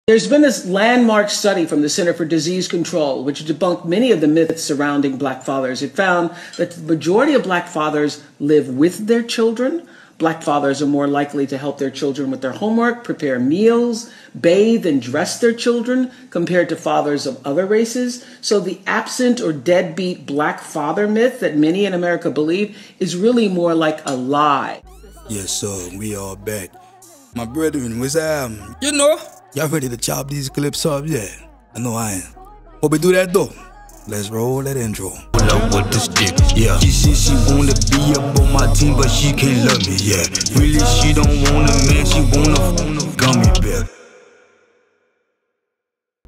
There's been this landmark study from the Center for Disease Control, which debunked many of the myths surrounding black fathers. It found that the majority of black fathers live with their children. Black fathers are more likely to help their children with their homework, prepare meals, bathe and dress their children compared to fathers of other races. So the absent or deadbeat black father myth that many in America believe is really more like a lie. Yes, sir, we are back. My brethren, what's y'all ready to chop these clips up? Yeah, I know I am. But we do that though. Let's roll that intro. Pull up with the stick, yeah. She said she wanna be up on my team, but she can't love me, yeah. Really, she don't want a man, she want a gummy bear.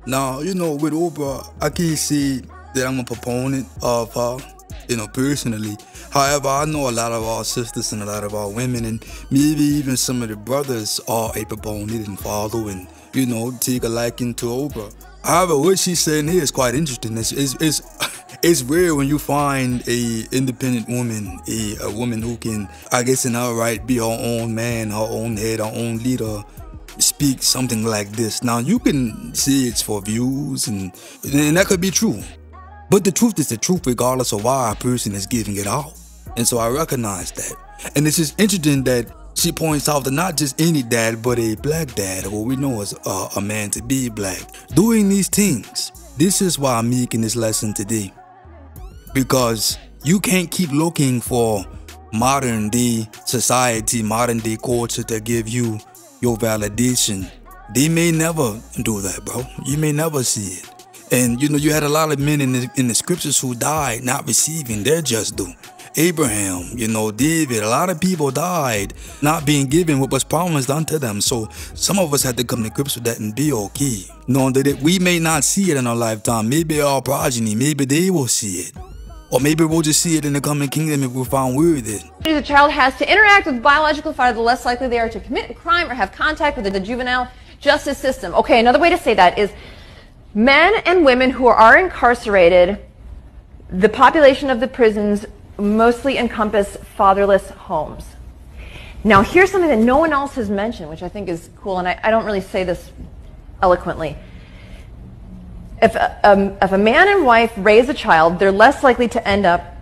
Now, with Oprah, I can't say that I'm a proponent of her, personally. However, I know a lot of our sisters and a lot of our women, and maybe even some of the brothers are a proponent and follow and, take a liking to Oprah. However, what she's saying here is quite interesting. It's rare when you find a independent woman, a woman who can, I guess in her right, be her own man, her own head, her own leader, speak something like this. Now, you can say it's for views, and that could be true. But the truth is the truth regardless of why a person is giving it out. And so I recognize that. And it's just interesting that she points out that not just any dad, but a black dad, what we know as a man to be black, doing these things. This is why I'm making this lesson today. Because you can't keep looking for modern day society, modern day culture to give you your validation. They may never do that, bro. You may never see it. And you had a lot of men in the scriptures who died not receiving their just due. Abraham, David, a lot of people died not being given what was promised unto them. So some of us had to come to grips with that and be okay. Knowing that we may not see it in our lifetime. Maybe our progeny, maybe they will see it. Or maybe we'll just see it in the coming kingdom if we're found worthy. The child has to interact with the biological father, the less likely they are to commit a crime or have contact with the juvenile justice system. Okay, another way to say that is men and women who are incarcerated, the population of the prisons mostly encompass fatherless homes. Now, here's something that no one else has mentioned, which I think is cool, and I don't really say this eloquently. If a man and wife raise a child, they're less likely to end up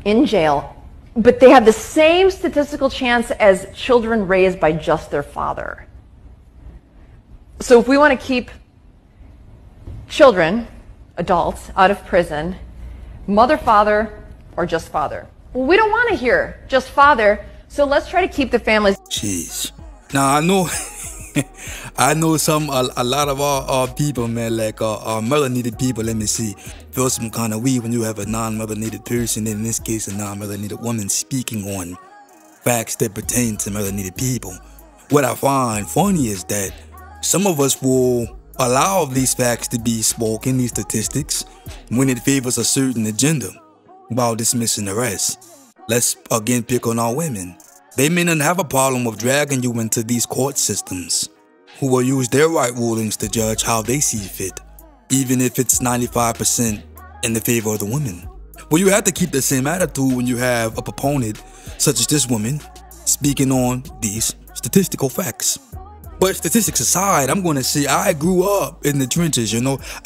in jail, but they have the same statistical chance as children raised by just their father. So if we want to keep children, adults, out of prison, mother, father, or just father. Well, we don't want to hear just father, so let's try to keep the families. Jeez. Now, I know I know a lot of our people, man, like our melanated people, let me see, feel some kind of way when you have a non-melanated person, in this case a non-melanated woman, speaking on facts that pertain to melanated people. What I find funny is that some of us will allow these facts to be spoken, these statistics, when it favors a certain agenda, while dismissing the rest. Let's again pick on our women. They may not have a problem with dragging you into these court systems, who will use their right rulings to judge how they see fit, even if it's 95% in the favor of the women. Well, you have to keep the same attitude when you have a proponent, such as this woman, speaking on these statistical facts. But statistics aside, I'm going to say I grew up in the trenches,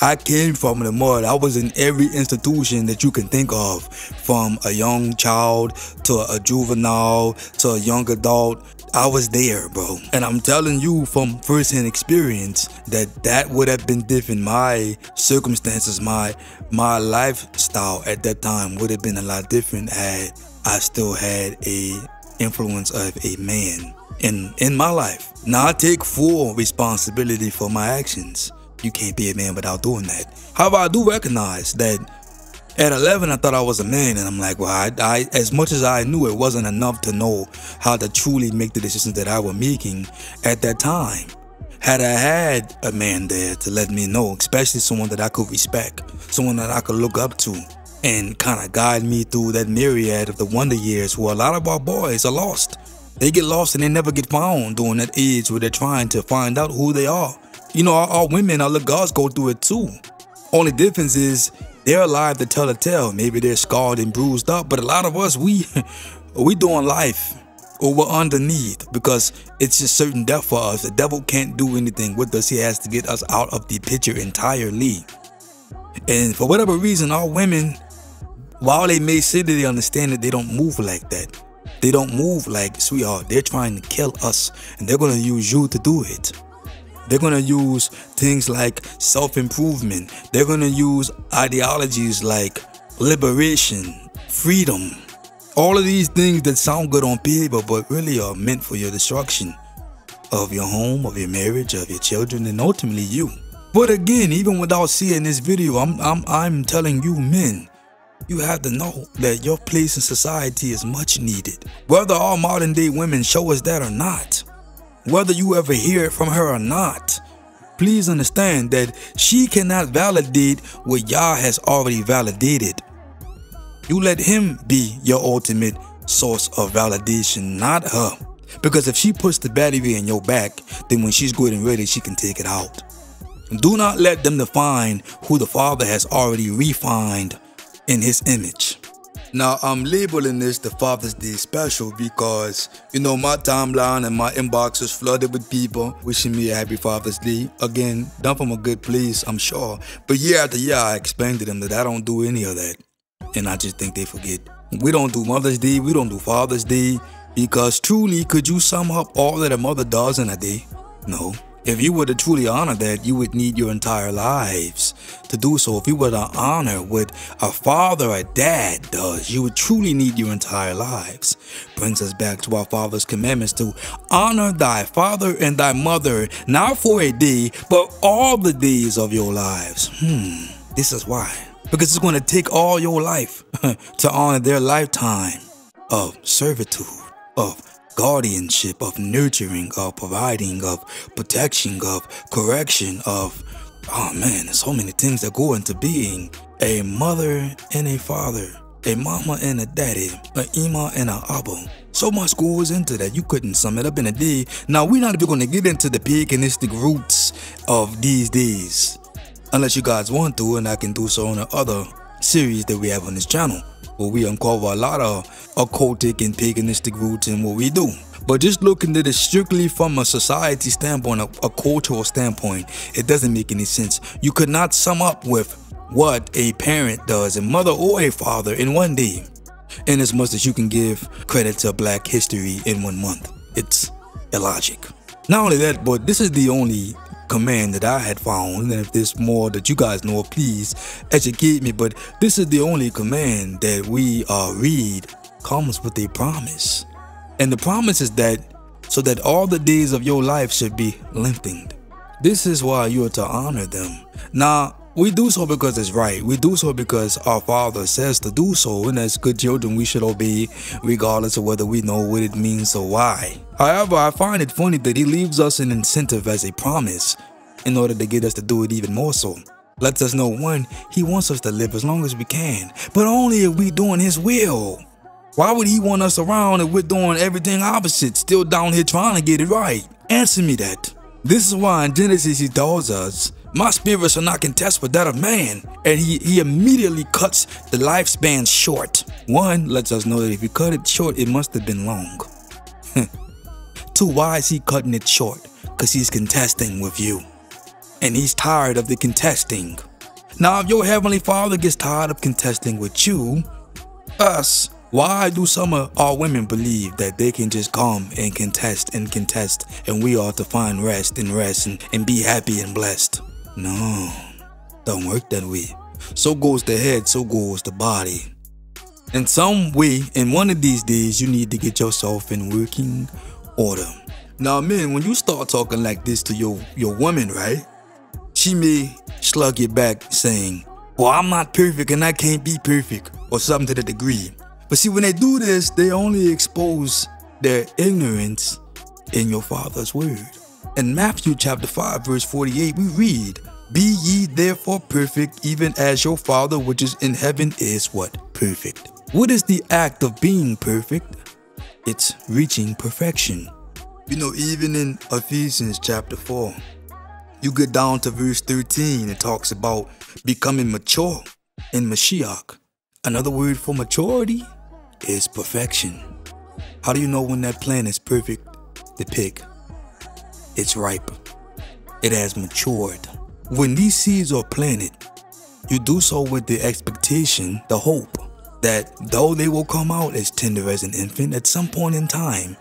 I came from the mud. I was in every institution that you can think of, from a young child to a juvenile to a young adult. I was there, bro. And I'm telling you from first-hand experience that would have been different. My circumstances, my lifestyle at that time would have been a lot different had I still had a influence of a man in my life. Now I take full responsibility for my actions. You can't be a man without doing that. However, I do recognize that at 11 I thought I was a man, and I'm like, well, I as much as I knew, it wasn't enough to know how to truly make the decisions that I was making at that time. Had I had a man there to let me know, especially someone that I could respect, someone that I could look up to, and kind of guide me through that myriad of the wonder years where a lot of our boys are lost. They get lost and they never get found during that age where they're trying to find out who they are. Our women, our little girls go through it too. Only difference is they're alive to tell the tale. Maybe they're scarred and bruised up, but a lot of us, we doing life over underneath, because it's just certain death for us. The devil can't do anything with us. He has to get us out of the picture entirely. And for whatever reason, our women, while they may say that they understand it, they don't move like that. They don't move like, sweetheart, they're trying to kill us, and they're going to use you to do it. They're going to use things like self-improvement. They're going to use ideologies like liberation, freedom. All of these things that sound good on paper, but really are meant for your destruction of your home, of your marriage, of your children, and ultimately you. But again, even without seeing this video, I'm telling you men, you have to know that your place in society is much needed. Whether our modern day women show us that or not, whether you ever hear it from her or not, please understand that she cannot validate what Yah has already validated. You let him be your ultimate source of validation, not her. Because if she puts the battery in your back, then when she's good and ready, she can take it out. Do not let them define who the Father has already refined in his image. Now, I'm labeling this the Father's Day special because, you know, my timeline and my inbox is flooded with people wishing me a happy Father's Day. Again, done from a good place, I'm sure. But year after year, I explained to them that I don't do any of that. And I just think they forget. We don't do Mother's Day, we don't do Father's Day, because truly, could you sum up all that a mother does in a day? No. If you were to truly honor that, you would need your entire lives to do so. If you were to honor what a father or dad does, you would truly need your entire lives. Brings us back to our Father's commandments to honor thy father and thy mother, not for a day, but all the days of your lives. This is why. Because it's going to take all your life to honor their lifetime of servitude, of guardianship, of nurturing, of providing, of protection, of correction, of, oh man, there's so many things that go into being a mother and a father, a mama and a daddy, an ima and an abba. So much goes into that, you couldn't sum it up in a day. Now, we're not even going to get into the paganistic roots of these days, unless you guys want to, and I can do so on the other series that we have on this channel, where we uncover a lot of occultic and paganistic roots in what we do. But just looking at it strictly from a society standpoint, a cultural standpoint, it doesn't make any sense. You could not sum up with what a parent does, a mother or a father, in one day, in as much as you can give credit to Black history in 1 month. It's illogic. Not only that, but this is the only command that I had found, and if there's more that you guys know, please educate me, but this is the only command that we read comes with a promise. And the promise is that so that all the days of your life should be lengthened. This is why you are to honor them. Now, we do so because it's right. We do so because our Father says to do so, and as good children we should obey regardless of whether we know what it means or why. However, I find it funny that he leaves us an incentive as a promise in order to get us to do it even more so. Lets us know, one, he wants us to live as long as we can, but only if we're doing his will. Why would he want us around if we're doing everything opposite, still down here trying to get it right? Answer me that. This is why in Genesis he tells us, my spirit shall not contest with that of man. And he immediately cuts the lifespan short. One, lets us know that if he cut it short, it must have been long. Two, why is he cutting it short? Because he's contesting with you. And he's tired of the contesting. Now, if your Heavenly Father gets tired of contesting with you, us, why do some of our women believe that they can just come and contest and we are to find rest and be happy and blessed? No, don't work that way. So goes the head, so goes the body. In some way, in one of these days, you need to get yourself in working order. Now, men, when you start talking like this to your woman, right? She may slug you back saying, well, I'm not perfect and I can't be perfect, or something to the degree. But see, when they do this, they only expose their ignorance in your Father's word. In Matthew chapter 5, verse 48, we read, be ye therefore perfect, even as your Father which is in heaven is what? Perfect. What is the act of being perfect? It's reaching perfection. You know, even in Ephesians chapter 4, you get down to verse 13, it talks about becoming mature in Mashiach. Another word for maturity is perfection. How do you know when that plant is perfect to pick? It's ripe. It has matured. When these seeds are planted, you do so with the expectation, the hope, that though they will come out as tender as an infant, at some point in time,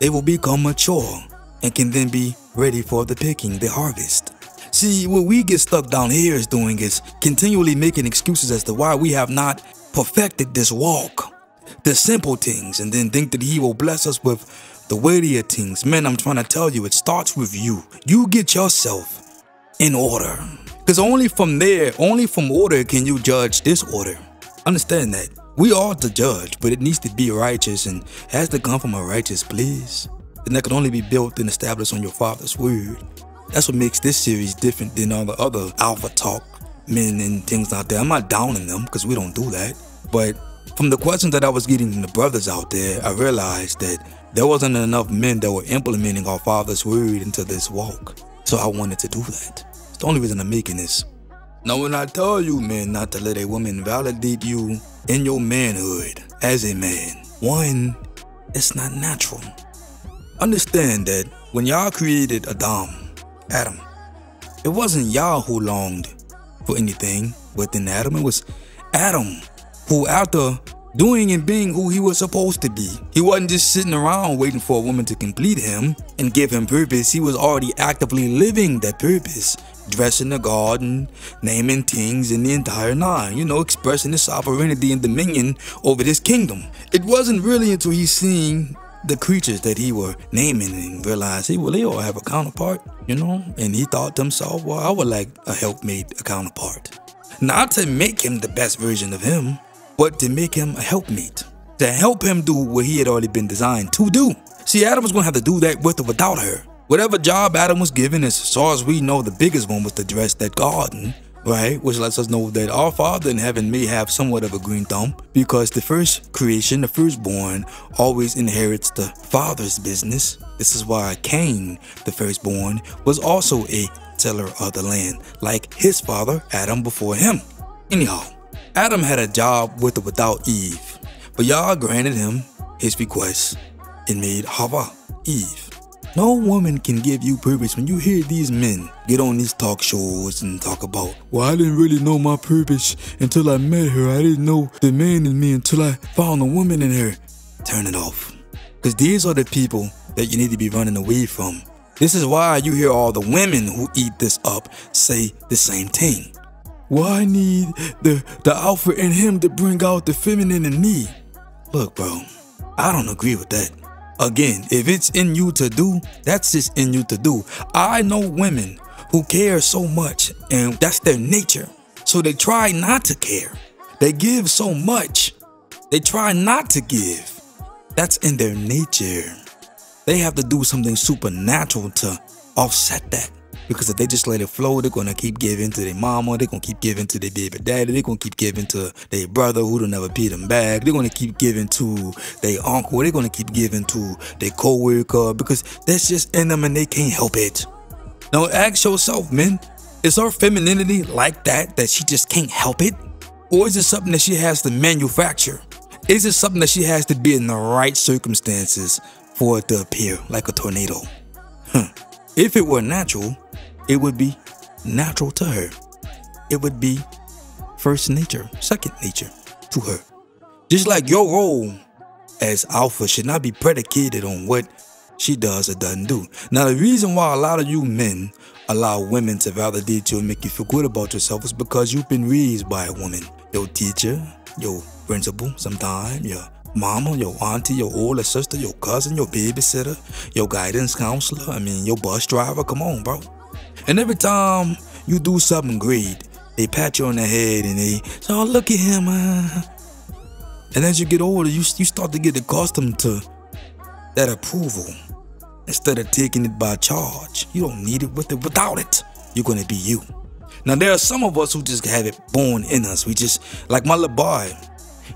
they will become mature and can then be ready for the picking, the harvest. See, what we get stuck down here is doing is continually making excuses as to why we have not perfected this walk, the simple things, and then think that he will bless us with the weightier things. Man, I'm trying to tell you, it starts with you. You get yourself in order. Because only from there, only from order can you judge disorder. Understand that. We are to judge, but it needs to be righteous and has to come from a righteous place. And that can only be built and established on your Father's word. That's what makes this series different than all the other alpha talk men and things out there. I'm not downing them because we don't do that. But from the questions that I was getting from the brothers out there, I realized that there wasn't enough men that were implementing our Father's word into this walk. So I wanted to do that. It's the only reason I'm making this. Now when I tell you, men, not to let a woman validate you in your manhood as a man, one, it's not natural. Understand that when y'all created Adam, it wasn't y'all who longed for anything within Adam. It was Adam who, after doing and being who he was supposed to be, he wasn't just sitting around waiting for a woman to complete him and give him purpose. He was already actively living that purpose, dressing the garden, naming things in the entire nine, expressing his sovereignty and dominion over this kingdom. It wasn't really until he seen the creatures that he were naming and realized, well, they all have a counterpart, and he thought to himself, well, I would like a helpmate, a counterpart. Not to make him the best version of him, but to make him a helpmate, to help him do what he had already been designed to do. See, Adam was going to have to do that with or without her. Whatever job Adam was given, as far as we know, the biggest one was to dress that garden, right? Which lets us know that our Father in heaven may have somewhat of a green thumb, because the first creation, the firstborn, always inherits the Father's business. This is why Cain, the firstborn, was also a tiller of the land, like his father, Adam, before him. Anyhow, Adam had a job with or without Eve, but Yah granted him his request and made Hava, Eve. No woman can give you purpose. When you hear these men get on these talk shows and talk about, well, I didn't really know my purpose until I met her. I didn't know the man in me until I found a woman in her. Turn it off. Because these are the people that you need to be running away from. This is why you hear all the women who eat this up say the same thing. Well, I need the alpha in him to bring out the feminine in me. Look, bro, I don't agree with that. Again, if it's in you to do, that's just in you to do. I know women who care so much, and that's their nature. So they try not to care. They give so much, they try not to give. That's in their nature. They have to do something supernatural to offset that. Because if they just let it flow, they're going to keep giving to their mama, they're going to keep giving to their baby daddy, they're going to keep giving to their brother who don't never pay them back, they're going to keep giving to their uncle, they're going to keep giving to their co-worker, because that's just in them and they can't help it. Now ask yourself, men, is her femininity like that she just can't help it? Or is it something that she has to manufacture? Is it something that she has to be in the right circumstances for it to appear like a tornado? If it were natural, it would be natural to her. It would be first nature, second nature to her. Just like your role as alpha should not be predicated on what she does or doesn't do. Now, the reason why a lot of you men allow women to validate you and make you feel good about yourself is because you've been raised by a woman. Your teacher, your principal, sometime, your mama, your auntie, your older sister, your cousin, your babysitter, your guidance counselor, your bus driver. Come on, bro. And every time you do something great, they pat you on the head and they say, oh, look at him. And as you get older, you start to get accustomed to that approval instead of taking it by charge. You don't need it with it. Without it, you're going to be you. Now, there are some of us who just have it born in us. We just, like my little boy,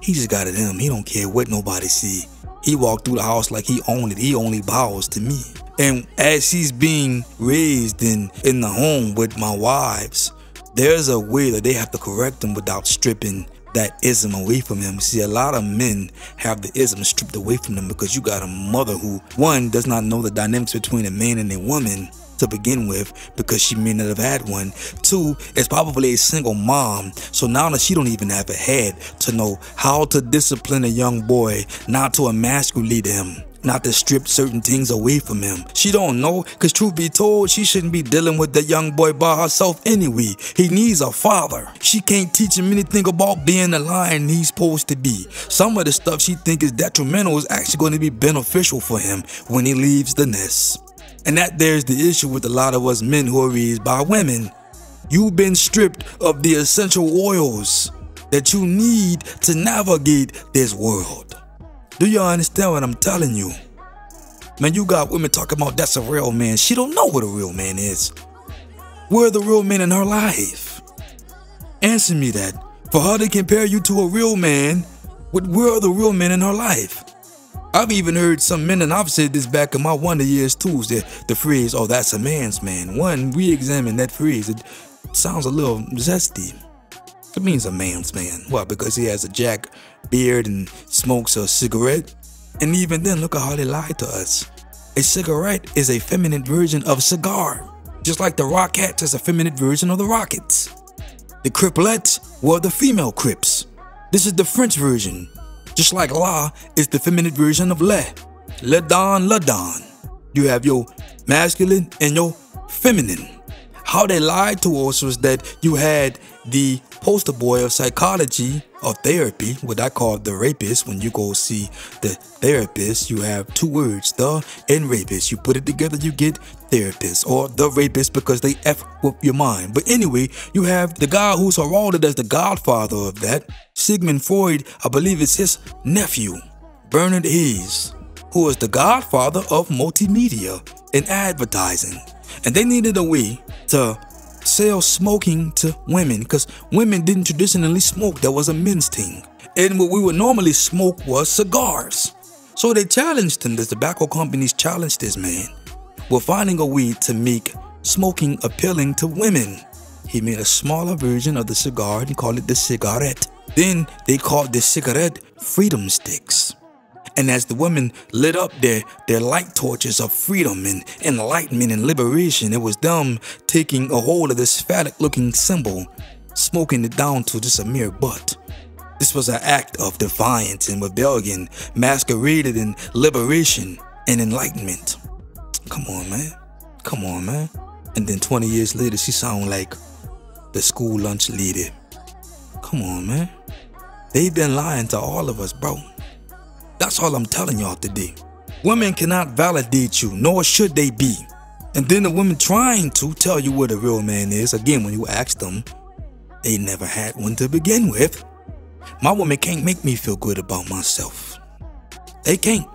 he just got it in him. He don't care what nobody see. He walked through the house like he owned it. He only bows to me. And as he's being raised in the home with my wives, there's a way that they have to correct him without stripping that ism away from him. See, a lot of men have the ism stripped away from them because you got a mother who, one, does not know the dynamics between a man and a woman to begin with because she may not have had one. Two, is probably a single mom, so now that she don't even have a head to know how to discipline a young boy, not to emasculate him, not to strip certain things away from him. She don't know, because truth be told, she shouldn't be dealing with the young boy by herself anyway. He needs a father. She can't teach him anything about being the lion he's supposed to be. Some of the stuff she thinks is detrimental is actually going to be beneficial for him when he leaves the nest. And that there's the issue with a lot of us men who are raised by women. You've been stripped of the essential oils that you need to navigate this world. Do you understand what I'm telling you? Man, you got women talking about that's a real man. She don't know what a real man is. Where are the real men in her life? Answer me that. For her to compare you to a real man, where are the real men in her life? I've even heard some men, and I've said this back in my wonder years too, the phrase, oh, that's a man's man. One, re-examine that phrase. It sounds a little zesty. It means a man's man. Why? Because he has a jack beard and smokes a cigarette. And even then, look at how they lied to us. A cigarette is a feminine version of cigar. Just like the Rockettes is a feminine version of the Rockets. The Cripplettes were the female Crips. This is the French version. Just like La is the feminine version of Le. Le Don, La Don. You have your masculine and your feminine. How they lied to us was that you had the poster boy of psychology or therapy, what I call the rapist. When you go see the therapist, you have two words, the and rapist. You put it together, you get therapist or the rapist because they F with your mind. But anyway, you have the guy who's heralded as the godfather of that, Sigmund Freud. I believe it's his nephew, Bernard Hayes, who is the godfather of multimedia and advertising. And they needed a way to sell smoking to women because women didn't traditionally smoke. That was a men's thing. And what we would normally smoke was cigars. So they challenged him. The tobacco companies challenged this man with finding a way to make smoking appealing to women. He made a smaller version of the cigar and called it the cigarette. Then they called the cigarette freedom sticks. And as the women lit up their light torches of freedom and enlightenment and liberation, it was them taking a hold of this phallic looking symbol, smoking it down to just a mere butt. This was an act of defiance and rebellion, masqueraded in liberation and enlightenment. Come on, man. Come on, man. And then 20 years later, she sound like the school lunch lady. Come on, man. They've been lying to all of us, bro. That's all I'm telling y'all today. Women cannot validate you, nor should they be. And then the women trying to tell you what a real man is, again, when you ask them, they never had one to begin with. My woman can't make me feel good about myself. They can't.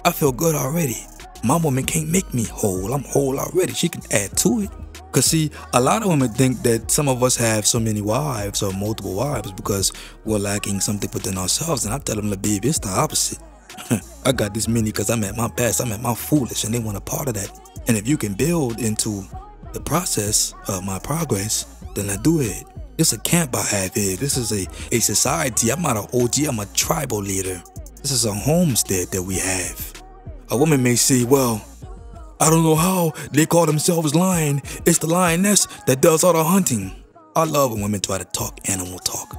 I feel good already. My woman can't make me whole. I'm whole already. She can add to it. Because see, a lot of women think that some of us have so many wives or multiple wives because we're lacking something within ourselves. And I tell them, baby, it's the opposite. I got this many because I'm at my best, I'm at my foolish, and they want a part of that. And if you can build into the process of my progress, then I do it. It's a camp I have here. This is a society. I'm not an OG, I'm a tribal leader. This is a homestead that we have. A woman may say, well, I don't know how they call themselves lion. It's the lioness that does all the hunting. I love when women try to talk animal talk.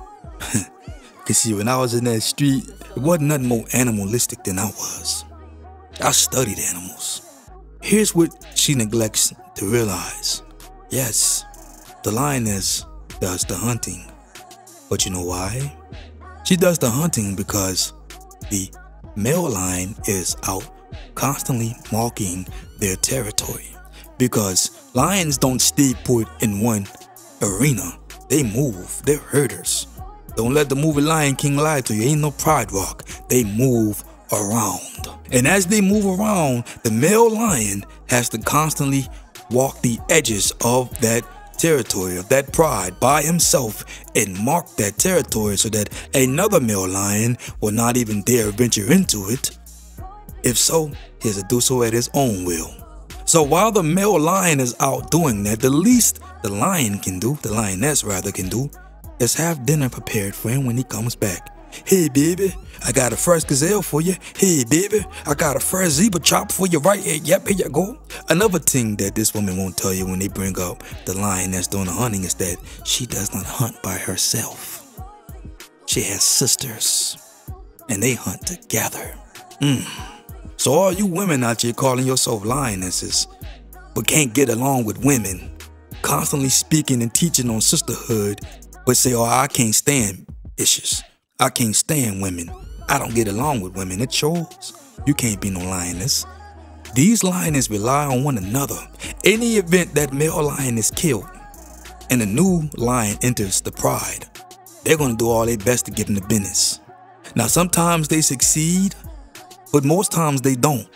Cause see, when I was in that street, it wasn't nothing more animalistic than I was. I studied animals. Here's what she neglects to realize. Yes, the lioness does the hunting. But you know why? She does the hunting because the male lion is out constantly marking their territory. Because lions don't stay put in one arena. They move. They're herders. Don't let the movie Lion King lie to you. Ain't no Pride Rock. They move around. And as they move around, the male lion has to constantly walk the edges of that territory, of that pride, by himself and mark that territory so that another male lion will not even dare venture into it. If so, he has to do so at his own will. So while the male lion is out doing that, the least the lion can do, the lioness rather can do, Let's have dinner prepared for him when he comes back. Hey, baby, I got a fresh gazelle for you. Hey, baby, I got a fresh zebra chop for you right here. Yep, here you go. Another thing that this woman won't tell you when they bring up the lioness doing the hunting is that she does not hunt by herself. She has sisters, and they hunt together. So all you women out here calling yourself lionesses, but can't get along with women, constantly speaking and teaching on sisterhood, but say, oh, I can't stand issues. I can't stand women. I don't get along with women. It shows. You can't be no lioness. These lionesses rely on one another. Any event that male lion is killed and a new lion enters the pride, they're going to do all their best to get in the business. Now, sometimes they succeed, but most times they don't.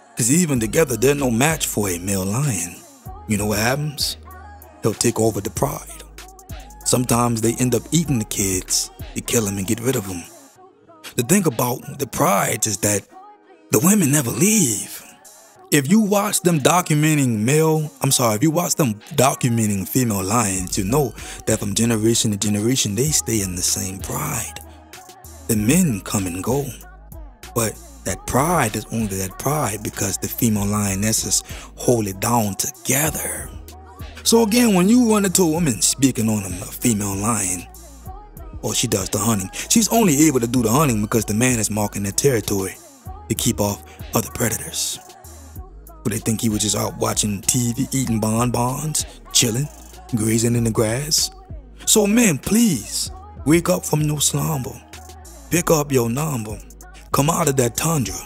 Because even together, they're no match for a male lion. You know what happens? He'll take over the pride. Sometimes they end up eating the kids to kill them and get rid of them. The thing about the prides is that the women never leave. If you watch them documenting female lions, you know that from generation to generation, they stay in the same pride. The men come and go, but that pride is only that pride because the female lionesses hold it down together. So again, when you run into a woman speaking on a female lion, or she does the hunting, she's only able to do the hunting because the man is marking their territory to keep off other predators. But they think he was just out watching TV, eating bonbons, chilling, grazing in the grass. So men, please, wake up from your slumber. Pick up your number. Come out of that tundra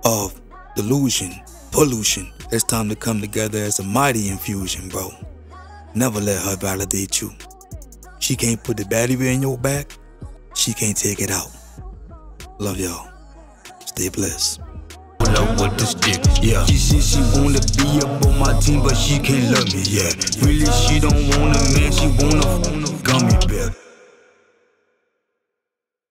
of delusion, pollution. It's time to come together as a mighty infusion, bro. Never let her validate you. She can't put the battery in your back. She can't take it out. Love y'all. Stay blessed. With the stick, yeah. She said she wanna be up on my team, but she can't love me, yeah. Really, she don't want a man, she